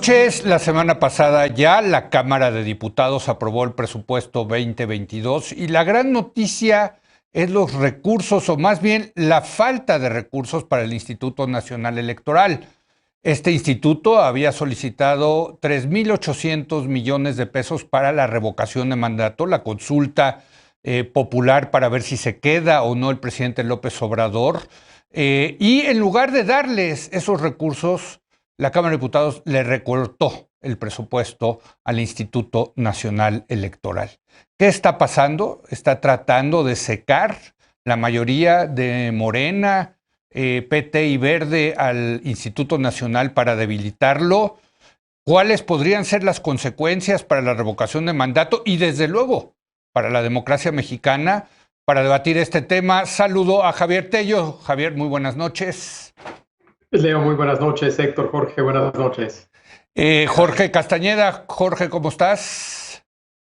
noches. La semana pasada ya la Cámara de Diputados aprobó el presupuesto 2022 y la gran noticia es los recursos, o más bien la falta de recursos para el Instituto Nacional Electoral. Este instituto había solicitado 3.800 millones de pesos para la revocación de mandato, la consulta popular para ver si se queda o no el presidente López Obrador. Y en lugar de darles esos recursos, la Cámara de Diputados le recortó el presupuesto al Instituto Nacional Electoral. ¿Qué está pasando? Está tratando de secar la mayoría de Morena, PT y Verde al Instituto Nacional para debilitarlo. ¿Cuáles podrían ser las consecuencias para la revocación de mandato y, desde luego, para la democracia mexicana? Para debatir este tema, saludo a Javier Tello. Javier, muy buenas noches. Leo, muy buenas noches. Héctor, Jorge, buenas noches. Jorge Castañeda. Jorge, ¿cómo estás?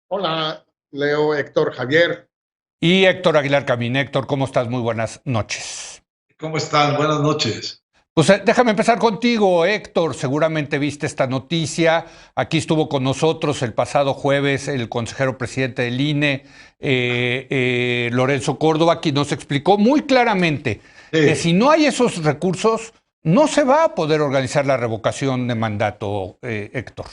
Hola, Leo, Héctor, Javier. Y Héctor Aguilar Camín. Héctor, ¿cómo estás? Muy buenas noches. ¿Cómo están? Buenas noches. Pues déjame empezar contigo, Héctor. Seguramente viste esta noticia. Aquí estuvo con nosotros el pasado jueves el consejero presidente del INE, Lorenzo Córdoba, quien nos explicó muy claramente que si no hay esos recursos, no se va a poder organizar la revocación de mandato, Héctor.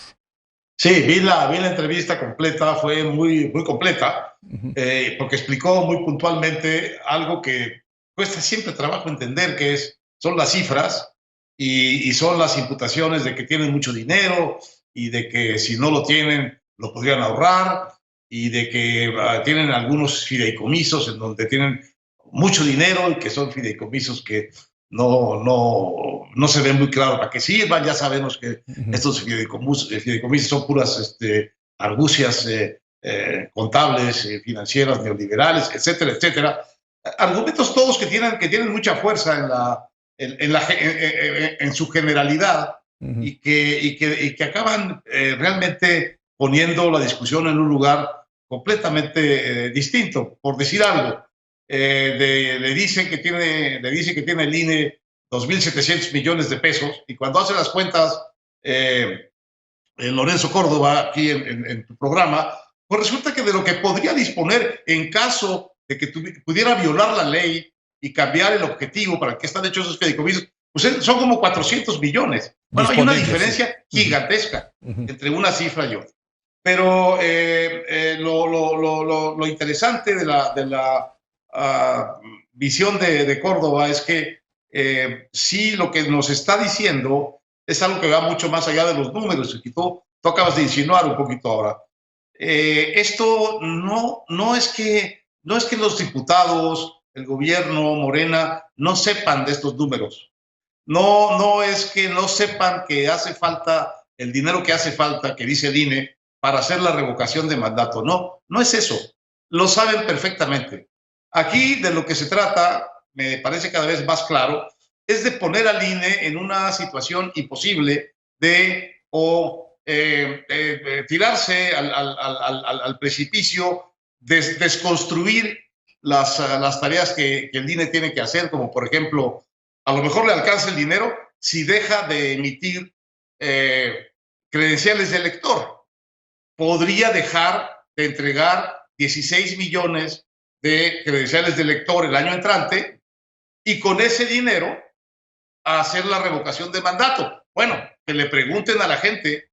Sí, vi la entrevista completa, fue muy completa, porque explicó muy puntualmente algo que cuesta siempre trabajo entender, que son las cifras y son las imputaciones de que tienen mucho dinero y de que si no lo tienen lo podrían ahorrar y de que tienen algunos fideicomisos en donde tienen mucho dinero y que son fideicomisos que no se ve muy claro para qué sirvan. Ya sabemos que estos fideicomisos son puras argucias contables, financieras, neoliberales, etcétera, etcétera. Argumentos todos que tienen mucha fuerza en su generalidad y que acaban realmente poniendo la discusión en un lugar completamente distinto. Por decir algo, le dice que tiene el INE 2.700 millones de pesos, y cuando hace las cuentas Lorenzo Córdoba aquí en tu programa, pues resulta que de lo que podría disponer en caso de que pudiera violar la ley y cambiar el objetivo para el que están hechos esos fideicomisos, pues son como 400 millones. Bueno, hay una diferencia gigantesca entre una cifra y otra. Pero lo interesante de la visión de Córdoba es que sí, lo que nos está diciendo es algo que va mucho más allá de los números, que tú acabas de insinuar un poquito ahora. Esto no es que los diputados, el gobierno, Morena, no sepan de estos números. No es que no sepan que hace falta el dinero que hace falta, que dice el INE, para hacer la revocación de mandato. No es eso. Lo saben perfectamente. Aquí de lo que se trata, me parece cada vez más claro, es de poner al INE en una situación imposible de tirarse al precipicio, desconstruir las tareas que el INE tiene que hacer, como por ejemplo, a lo mejor le alcanza el dinero si deja de emitir credenciales de elector. Podría dejar de entregar 16 millones de credenciales de elector el año entrante y con ese dinero hacer la revocación de mandato. Bueno, que le pregunten a la gente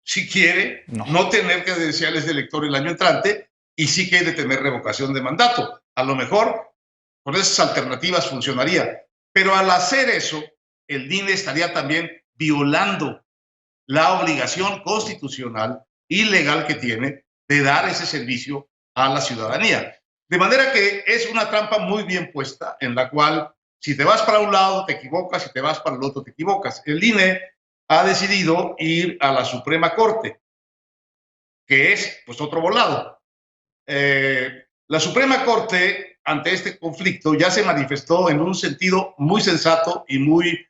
si quiere no tener credenciales de elector el año entrante y si quiere tener revocación de mandato. A lo mejor con esas alternativas funcionaría. Pero al hacer eso, el INE estaría también violando la obligación constitucional y legal que tiene de dar ese servicio a la ciudadanía. De manera que es una trampa muy bien puesta, en la cual si te vas para un lado te equivocas, si te vas para el otro te equivocas. El INE ha decidido ir a la Suprema Corte, que es pues otro volado. La Suprema Corte, ante este conflicto, ya se manifestó en un sentido muy sensato y muy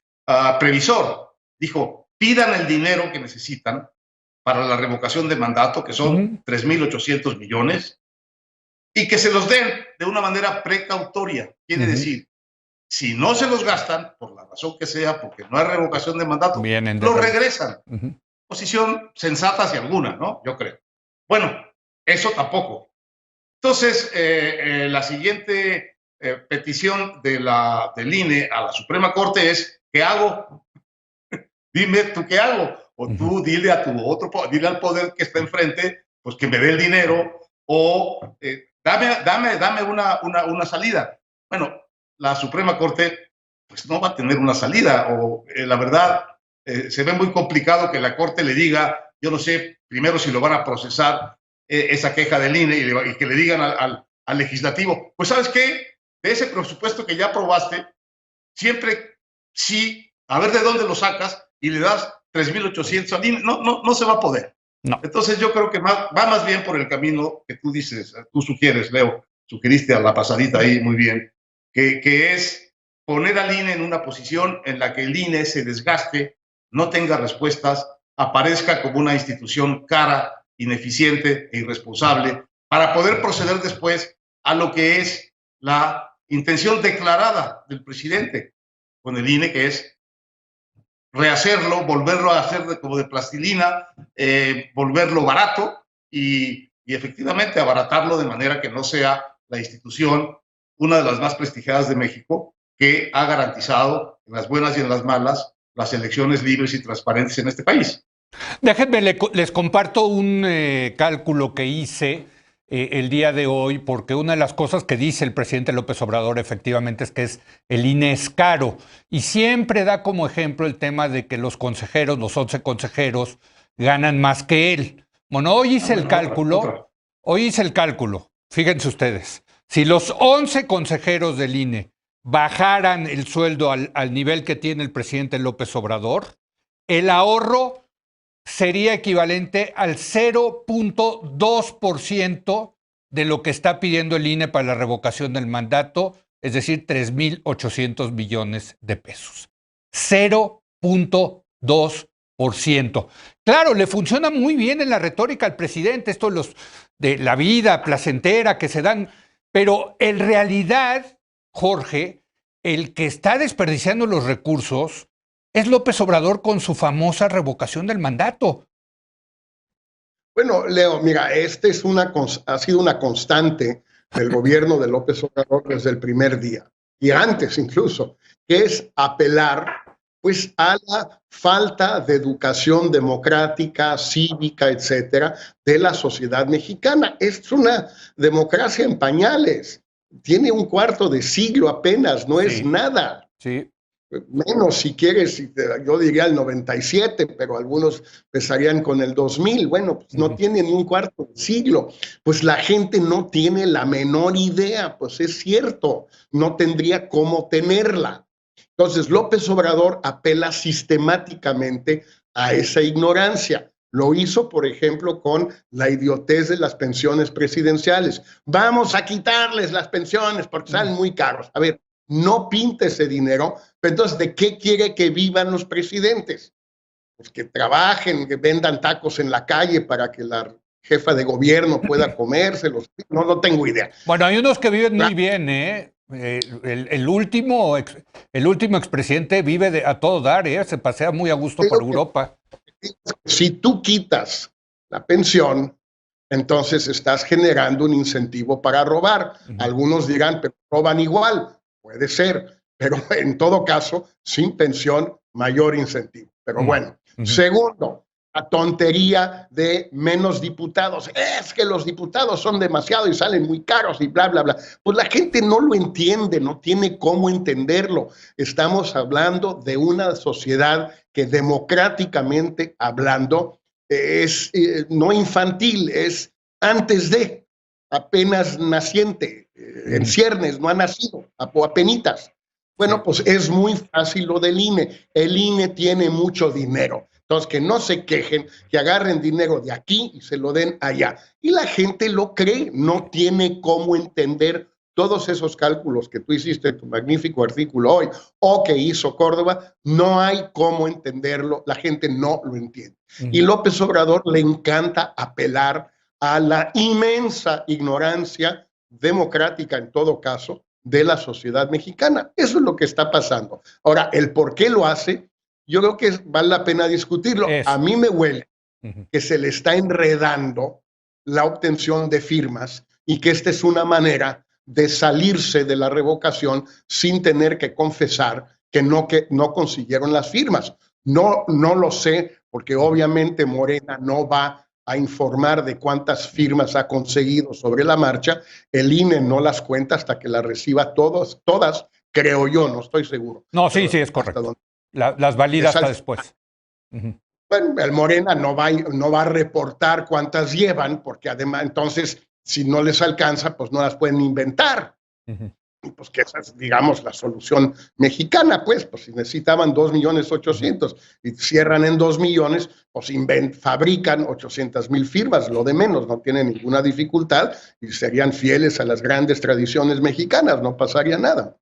previsor. Dijo, pidan el dinero que necesitan para la revocación de mandato, que son 3.800 millones, y que se los den de una manera precautoria. Quiere decir, si no se los gastan, por la razón que sea, porque no hay revocación de mandato, los regresan. posición sensata si alguna, ¿no? Yo creo. Bueno, eso tampoco. Entonces, la siguiente petición del INE a la Suprema Corte es, ¿qué hago? Dime tú qué hago. O tú dile a tu dile al poder que está enfrente, pues que me dé el dinero, o dame una salida. Bueno, la Suprema Corte pues no va a tener una salida, o la verdad se ve muy complicado que la Corte le diga, yo no sé primero si lo van a procesar esa queja del INE y que le digan al legislativo, pues ¿sabes qué? De ese presupuesto que ya aprobaste, siempre sí, a ver de dónde lo sacas y le das 3,800 al INE, no se va a poder. No. Entonces yo creo que va más bien por el camino que tú dices, tú sugieres, Leo, sugeriste a la pasadita ahí muy bien, que es poner al INE en una posición en la que el INE se desgaste, no tenga respuestas, aparezca como una institución cara, ineficiente e irresponsable, para poder proceder después a lo que es la intención declarada del presidente con el INE, que es rehacerlo, volverlo a hacer como de plastilina, volverlo barato y efectivamente abaratarlo de manera que no sea la institución, una de las más prestigiadas de México, que ha garantizado en las buenas y en las malas las elecciones libres y transparentes en este país. Déjenme, les comparto un cálculo que hice el día de hoy, porque una de las cosas que dice el presidente López Obrador efectivamente es que el INE es caro, y siempre da como ejemplo el tema de que los consejeros, los 11 consejeros, ganan más que él. Bueno, hoy hice el cálculo, fíjense ustedes, si los 11 consejeros del INE bajaran el sueldo al nivel que tiene el presidente López Obrador, el ahorro sería equivalente al 0.2% de lo que está pidiendo el INE para la revocación del mandato, es decir, 3,800 millones de pesos. 0.2%. Claro, le funciona muy bien en la retórica al presidente, esto de la vida placentera que se dan, pero en realidad, Jorge, el que está desperdiciando los recursos es López Obrador con su famosa revocación del mandato. Bueno, Leo, mira, ha sido una constante del gobierno de López Obrador desde el primer día, y antes incluso, que es apelar pues a la falta de educación democrática, cívica, etcétera, de la sociedad mexicana. Es una democracia en pañales, tiene un cuarto de siglo apenas, no es nada. Sí. Menos si quieres, yo diría el 97, pero algunos empezarían con el 2000. Bueno, pues no tiene ni un cuarto de siglo. Pues la gente no tiene la menor idea, pues es cierto, no tendría cómo tenerla. Entonces López Obrador apela sistemáticamente a esa ignorancia. Lo hizo, por ejemplo, con la idiotez de las pensiones presidenciales. Vamos a quitarles las pensiones porque salen muy caros. A ver, no pinta ese dinero, pero entonces, ¿de qué quiere que vivan los presidentes? Pues que trabajen, que vendan tacos en la calle para que la jefa de gobierno pueda comérselos. No tengo idea. Bueno, hay unos que viven muy bien, ¿eh? El último expresidente vive a todo dar, ¿eh? Se pasea muy a gusto por Europa. Si tú quitas la pensión, entonces estás generando un incentivo para robar. Algunos dirán, pero roban igual. Puede ser, pero en todo caso, sin pensión, mayor incentivo. Pero bueno. Segundo, la tontería de menos diputados. Es que los diputados son demasiado y salen muy caros y bla, bla, bla. Pues la gente no lo entiende, no tiene cómo entenderlo. Estamos hablando de una sociedad que democráticamente hablando es no infantil, es antes de, apenas naciente, en ciernes, no ha nacido, apenitas. Bueno, pues es muy fácil lo del INE. El INE tiene mucho dinero. Entonces, que no se quejen, que agarren dinero de aquí y se lo den allá. Y la gente lo cree, no tiene cómo entender todos esos cálculos que tú hiciste en tu magnífico artículo hoy, o que hizo Córdoba, no hay cómo entenderlo, la gente no lo entiende. Y López Obrador le encanta apelar a la inmensa ignorancia democrática, en todo caso, de la sociedad mexicana. Eso es lo que está pasando. Ahora, el por qué lo hace, yo creo que vale la pena discutirlo. A mí me huele que se le está enredando la obtención de firmas y que esta es una manera de salirse de la revocación sin tener que confesar que no consiguieron las firmas. No lo sé, porque obviamente Morena no va a informar de cuántas firmas ha conseguido sobre la marcha. El INE no las cuenta hasta que las reciba todas, creo yo, no estoy seguro. No, sí, es correcto. Las valida hasta después. Bueno, el Morena no va a reportar cuántas llevan, porque además, entonces, si no les alcanza, pues no las pueden inventar. Pues que esa es, digamos, la solución mexicana, pues si necesitaban 2.800.000 y cierran en 2 millones, pues fabrican 800,000 firmas, lo de menos, no tienen ninguna dificultad y serían fieles a las grandes tradiciones mexicanas, no pasaría nada.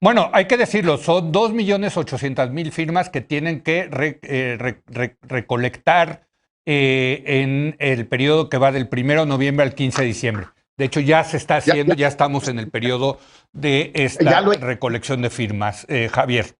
Bueno, hay que decirlo, son 2.800.000 firmas que tienen que recolectar en el periodo que va del 1 de noviembre al 15 de diciembre. De hecho, ya se está haciendo, ya estamos en el periodo de esta recolección de firmas. Javier.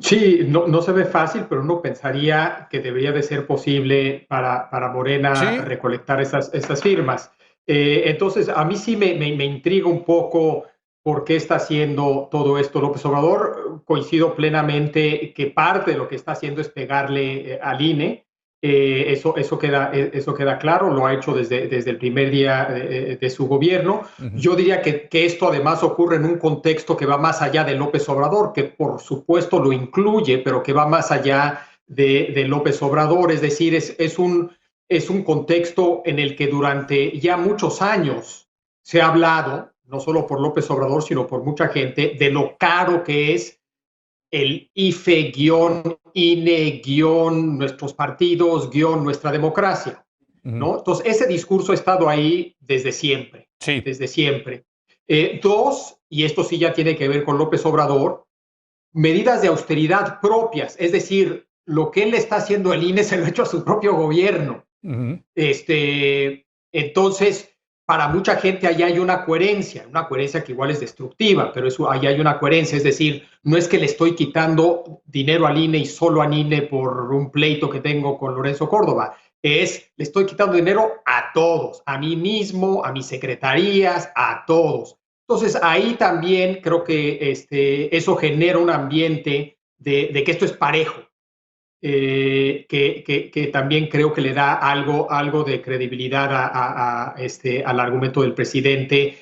Sí, no se ve fácil, pero uno pensaría que debería de ser posible para Morena recolectar esas firmas. Entonces, a mí sí me intriga un poco por qué está haciendo todo esto López Obrador. Coincido plenamente que parte de lo que está haciendo es pegarle al INE. Eso queda claro, lo ha hecho desde el primer día de su gobierno. Yo diría que esto además ocurre en un contexto que va más allá de López Obrador, que por supuesto lo incluye, pero que va más allá de López Obrador. Es decir, es un contexto en el que durante ya muchos años se ha hablado, no solo por López Obrador, sino por mucha gente, de lo caro que es el IFE, INE, nuestros partidos, nuestra democracia, ¿no? Entonces, ese discurso ha estado ahí desde siempre, desde siempre. Dos, y esto sí ya tiene que ver con López Obrador, medidas de austeridad propias, es decir, lo que él está haciendo el INE se lo ha hecho a su propio gobierno. Entonces, para mucha gente allá hay una coherencia que igual es destructiva, pero allá hay una coherencia, es decir, no es que le estoy quitando dinero al INE y solo al INE por un pleito que tengo con Lorenzo Córdoba, le estoy quitando dinero a todos, a mí mismo, a mis secretarías, a todos. Entonces, ahí también creo que eso genera un ambiente de que esto es parejo. Que también creo que le da algo de credibilidad al argumento del presidente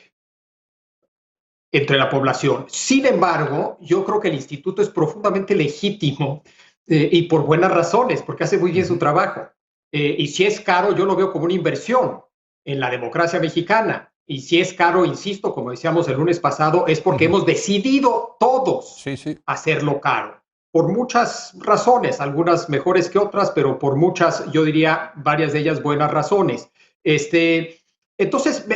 entre la población. Sin embargo, yo creo que el instituto es profundamente legítimo y por buenas razones, porque hace muy bien su trabajo. Y si es caro, yo lo veo como una inversión en la democracia mexicana. Y si es caro, insisto, como decíamos el lunes pasado, es porque hemos decidido todos hacerlo caro. Por muchas razones, algunas mejores que otras, pero por muchas, yo diría, varias de ellas buenas razones. Entonces,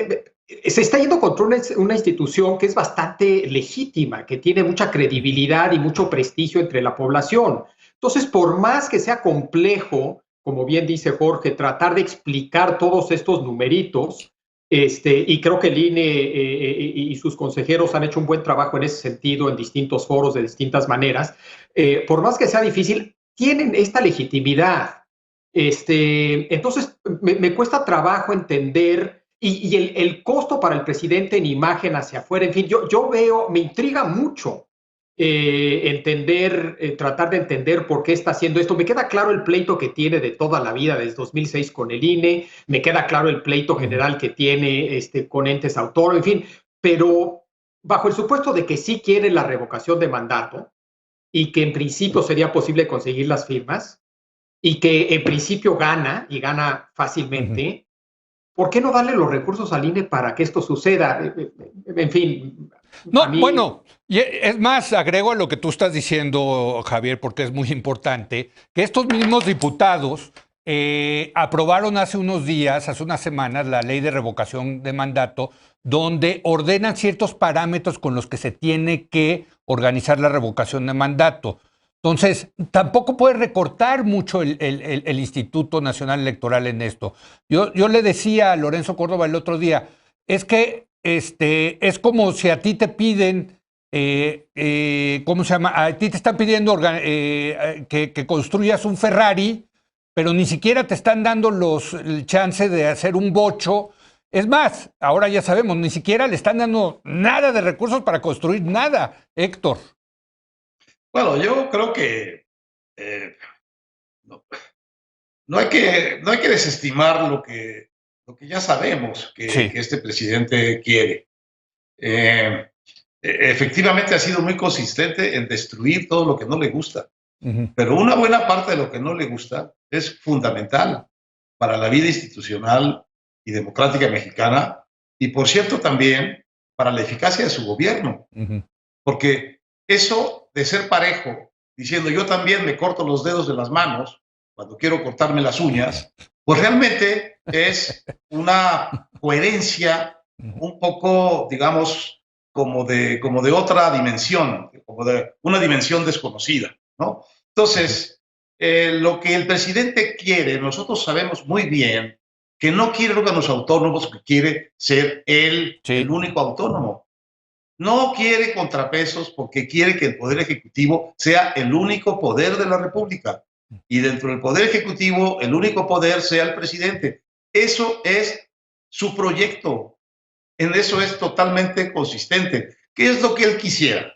se está yendo contra una institución que es bastante legítima, que tiene mucha credibilidad y mucho prestigio entre la población. Entonces, por más que sea complejo, como bien dice Jorge, tratar de explicar todos estos numeritos, y creo que el INE y sus consejeros han hecho un buen trabajo en ese sentido en distintos foros de distintas maneras. Por más que sea difícil, tienen esta legitimidad. Entonces, me cuesta trabajo entender y el costo para el presidente en imagen hacia afuera. En fin, yo veo, me intriga mucho tratar de entender por qué está haciendo esto. Me queda claro el pleito que tiene de toda la vida, desde 2006 con el INE, me queda claro el pleito general que tiene con entes autónomos, en fin, pero bajo el supuesto de que sí quiere la revocación de mandato y que en principio sería posible conseguir las firmas y que en principio gana y gana fácilmente, ¿por qué no darle los recursos al INE para que esto suceda? En fin. No, bueno, y es más, agrego a lo que tú estás diciendo, Javier, porque es muy importante, que estos mismos diputados aprobaron hace unos días, hace unas semanas, la ley de revocación de mandato, donde ordenan ciertos parámetros con los que se tiene que organizar la revocación de mandato. Entonces, tampoco puede recortar mucho el Instituto Nacional Electoral en esto. Yo le decía a Lorenzo Córdoba el otro día, es que es como si a ti te piden ¿cómo se llama? A ti te están pidiendo que construyas un Ferrari, pero ni siquiera te están dando el chance de hacer un bocho. Es más, ahora ya sabemos, ni siquiera le están dando nada de recursos para construir nada, Héctor. Bueno, yo creo que no hay que desestimar lo que ya sabemos que este presidente quiere. Efectivamente ha sido muy consistente en destruir todo lo que no le gusta, pero una buena parte de lo que no le gusta es fundamental para la vida institucional y democrática mexicana y, por cierto, también para la eficacia de su gobierno. Porque eso de ser parejo, diciendo yo también me corto los dedos de las manos cuando quiero cortarme las uñas, pues realmente es una coherencia un poco, digamos, como de otra dimensión, como de una dimensión desconocida, ¿no? Entonces, lo que el presidente quiere, nosotros sabemos muy bien que no quiere órganos autónomos, que quiere ser él el único autónomo. No quiere contrapesos porque quiere que el Poder Ejecutivo sea el único poder de la República. Y dentro del Poder Ejecutivo, el único poder sea el presidente. Eso es su proyecto. En eso es totalmente consistente. ¿Qué es lo que él quisiera?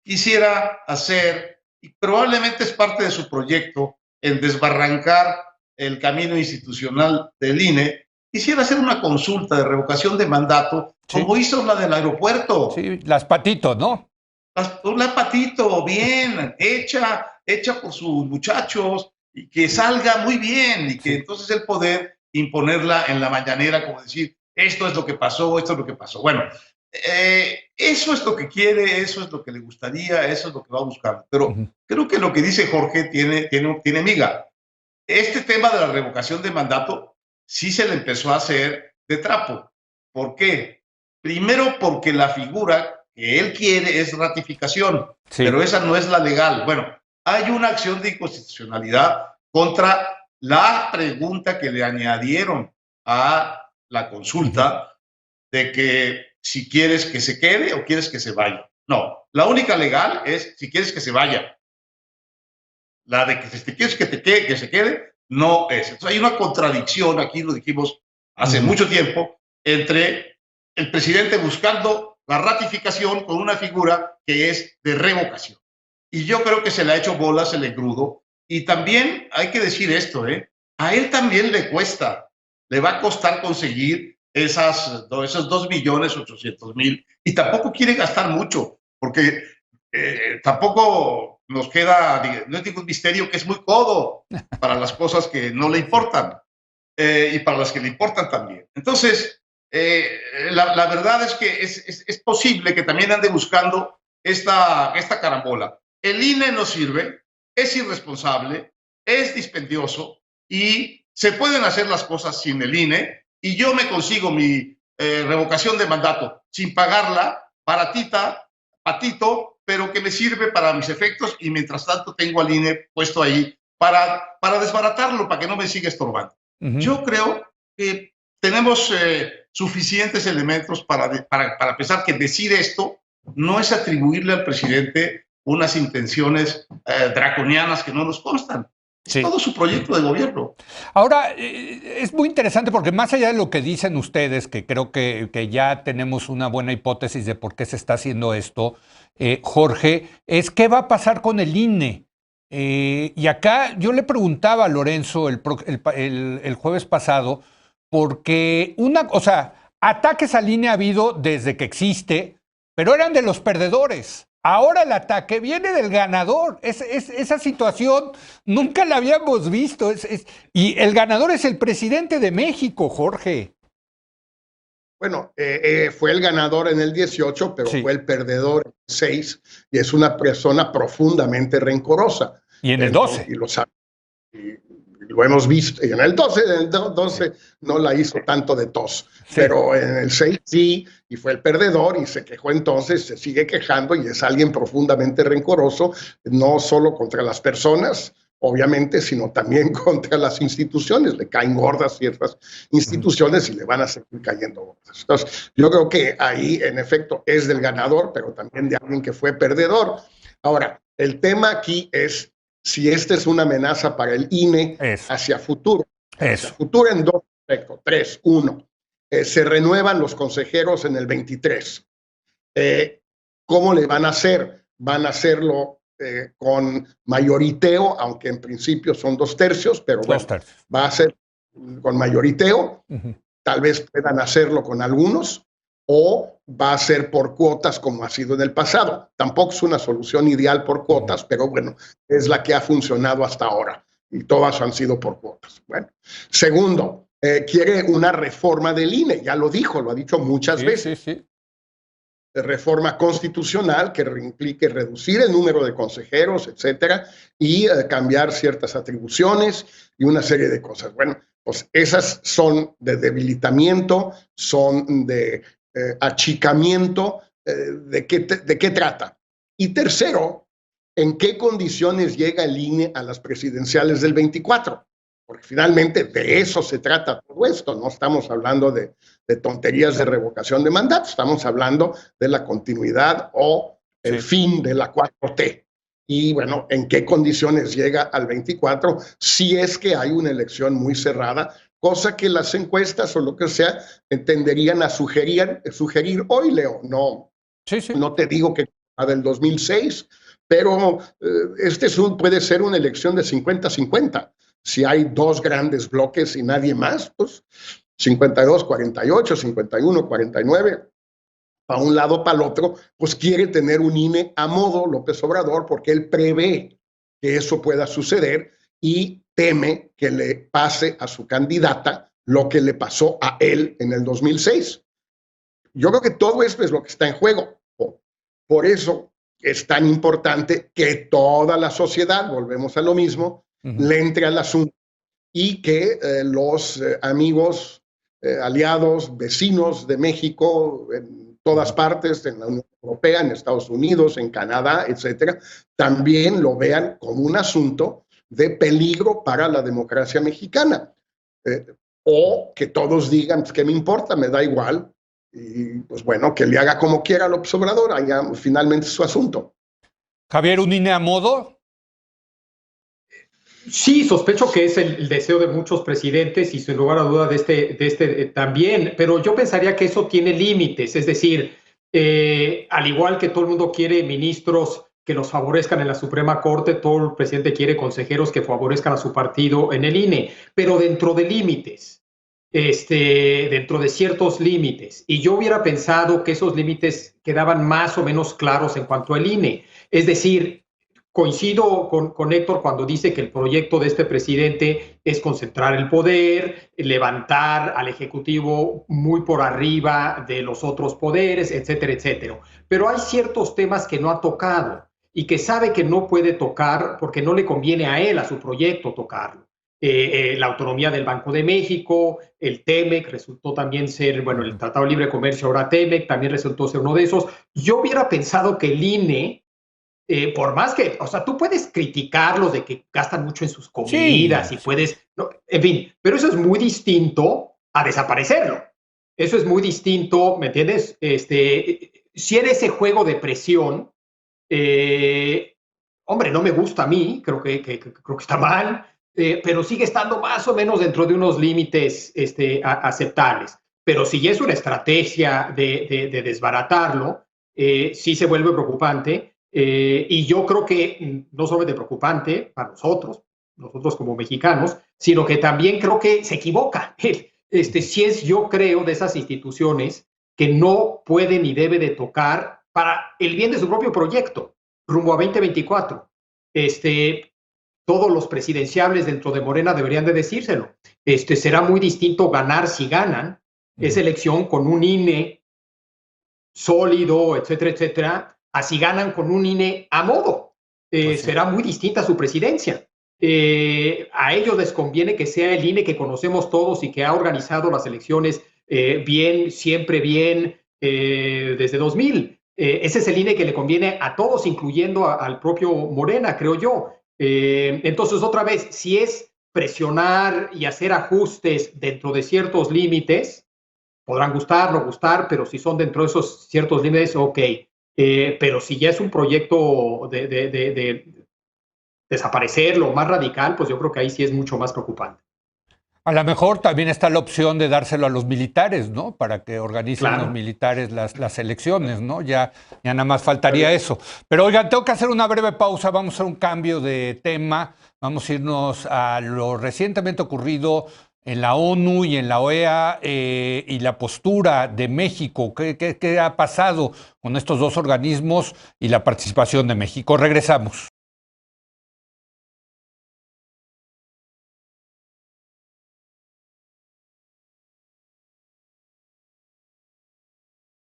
Quisiera hacer, y probablemente es parte de su proyecto, en desbarrancar el camino institucional del INE, quisiera hacer una consulta de revocación de mandato, como hizo la del aeropuerto. Sí, las patitos, ¿no? La patito, bien, hecha por sus muchachos, y que salga muy bien, y que entonces el poder imponerla en la mañanera, como decir, esto es lo que pasó, esto es lo que pasó. Bueno, eso es lo que quiere, eso es lo que le gustaría, eso es lo que va a buscar. Pero creo que lo que dice Jorge tiene miga. Este tema de la revocación de mandato sí se le empezó a hacer de trapo. ¿Por qué? Primero porque la figura que él quiere es ratificación, pero esa no es la legal. Bueno, hay una acción de inconstitucionalidad contra la pregunta que le añadieron a la consulta de que si quieres que se quede o quieres que se vaya. No, la única legal es si quieres que se vaya. La de que si quieres que se quede, no es. Entonces hay una contradicción, aquí lo dijimos hace mucho tiempo, entre el presidente buscando la ratificación con una figura que es de revocación. Y yo creo que se le ha hecho bolas el engrudo. Y también hay que decir esto, a él también le cuesta, le va a costar conseguir esos 2.800.000, y tampoco quiere gastar mucho, porque tampoco nos queda, no es ningún misterio que es muy codo para las cosas que no le importan, y para las que le importan también. Entonces, la verdad es que es posible que también ande buscando esta carambola. El INE no sirve, es irresponsable, es dispendioso, y se pueden hacer las cosas sin el INE, y yo me consigo mi revocación de mandato sin pagarla, baratita, patito, pero que me sirve para mis efectos, y mientras tanto tengo al INE puesto ahí para desbaratarlo, para que no me siga estorbando. Yo creo que tenemos suficientes elementos para pensar que decir esto no es atribuirle al presidente unas intenciones draconianas que no nos constan. Es todo su proyecto de gobierno. Ahora, es muy interesante porque más allá de lo que dicen ustedes, que creo que ya tenemos una buena hipótesis de por qué se está haciendo esto, Jorge, es qué va a pasar con el INE. Y acá yo le preguntaba a Lorenzo el jueves pasado, porque ataques al INE ha habido desde que existe, pero eran de los perdedores. Ahora el ataque viene del ganador. Esa situación nunca la habíamos visto. Y el ganador es el presidente de México, Jorge. Bueno, fue el ganador en el 18, pero fue el perdedor en el 6, y es una persona profundamente rencorosa. Y en el 12. Y lo sabe. Y lo hemos visto. Y en el 12 no la hizo tanto de tos. Pero en el 6 sí, y fue el perdedor, y se quejó entonces, se sigue quejando, y es alguien profundamente rencoroso, no solo contra las personas, obviamente, sino también contra las instituciones. Le caen gordas ciertas instituciones y le van a seguir cayendo gordas. Entonces, yo creo que ahí, en efecto, es del ganador, pero también de alguien que fue perdedor. Ahora, el tema aquí es si esta es una amenaza para el INE hacia futuro. Hacia futuro en dos aspectos. Tres. Uno, se renuevan los consejeros en el 23. ¿Cómo le van a hacer? Van a hacerlo con mayoriteo, aunque en principio son 2/3, pero bueno, va a ser con mayoriteo. Tal vez puedan hacerlo con algunos, o va a ser por cuotas como ha sido en el pasado. Tampoco es una solución ideal por cuotas, pero bueno, es la que ha funcionado hasta ahora y todas han sido por cuotas. Bueno, segundo, quiere una reforma del INE, ya lo dijo, lo ha dicho muchas veces. De reforma constitucional que implique reducir el número de consejeros, etcétera, y cambiar ciertas atribuciones y una serie de cosas. Bueno, pues esas son de debilitamiento, son de achicamiento. ¿De qué trata? Y tercero, ¿en qué condiciones llega el INE a las presidenciales del 24? Porque finalmente de eso se trata todo esto. No estamos hablando de tonterías de revocación de mandato, estamos hablando de la continuidad o el fin de la 4T. Y bueno, ¿en qué condiciones llega al 24? Si es que hay una elección muy cerrada, cosa que las encuestas o lo que sea tenderían a sugerir hoy, Leo. No, no te digo que la del 2006, pero puede ser una elección de 50-50. Si hay dos grandes bloques y nadie más, pues 52-48, 51-49, para un lado, para el otro, pues quiere tener un INE a modo López Obrador porque él prevé que eso pueda suceder y teme que le pase a su candidata lo que le pasó a él en el 2006. Yo creo que todo esto es lo que está en juego. Por eso es tan importante que toda la sociedad, volvemos a lo mismo, le entre al asunto y que los amigos, aliados, vecinos de México, en todas partes, en la Unión Europea, en Estados Unidos, en Canadá, etcétera, también lo vean como un asunto de peligro para la democracia mexicana. O que todos digan, pues, ¿qué me importa? Me da igual. Y pues bueno, que le haga como quiera López Obrador, allá finalmente es su asunto. Javier, ¿un INE a modo? Sí, sospecho que es el deseo de muchos presidentes y sin lugar a duda de este también, pero yo pensaría que eso tiene límites, es decir, al igual que todo el mundo quiere ministros que los favorezcan en la Suprema Corte, todo el presidente quiere consejeros que favorezcan a su partido en el INE, pero dentro de límites, dentro de ciertos límites. Y yo hubiera pensado que esos límites quedaban más o menos claros en cuanto al INE, es decir, coincido con Héctor cuando dice que el proyecto de este presidente es concentrar el poder, levantar al Ejecutivo muy por arriba de los otros poderes, etcétera, etcétera. Pero hay ciertos temas que no ha tocado y que sabe que no puede tocar porque no le conviene a él, a su proyecto, tocarlo. La autonomía del Banco de México, el TEMEC resultó también ser, bueno, el Tratado de Libre Comercio, ahora TEMEC, también resultó ser uno de esos. Yo hubiera pensado que el INE, por más que, o sea, tú puedes criticarlos de que gastan mucho en sus comidas y puedes, no, en fin, pero eso es muy distinto a desaparecerlo. Eso es muy distinto, ¿me entiendes? Si era ese juego de presión, hombre, no me gusta a mí, creo que está mal, pero sigue estando más o menos dentro de unos límites aceptables. Pero si es una estrategia de desbaratarlo, sí se vuelve preocupante. Y yo creo que no solamente preocupante para nosotros como mexicanos, sino que también creo que se equivoca. Si es, yo creo, de esas instituciones que no puede ni debe de tocar para el bien de su propio proyecto, rumbo a 2024. Todos los presidenciables dentro de Morena deberían de decírselo. Será muy distinto ganar si ganan esa elección con un INE sólido, etcétera, etcétera, así ganan con un INE a modo. Será muy distinta su presidencia. A ellos les conviene que sea el INE que conocemos todos y que ha organizado las elecciones bien, siempre bien, desde 2000. Ese es el INE que le conviene a todos, incluyendo al propio Morena, creo yo. Entonces, otra vez, si es presionar y hacer ajustes dentro de ciertos límites, podrán gustar, no gustar, pero si son dentro de esos ciertos límites, ok. Pero si ya es un proyecto de desaparecer lo más radical, pues yo creo que ahí sí es mucho más preocupante. A lo mejor también está la opción de dárselo a los militares, ¿no? Para que organicen los militares las elecciones, ¿no? Ya nada más faltaría eso. Pero oigan, tengo que hacer una breve pausa, vamos a hacer un cambio de tema, vamos a irnos a lo recientemente ocurrido en la ONU y en la OEA y la postura de México. ¿Qué ha pasado con estos dos organismos y la participación de México? Regresamos.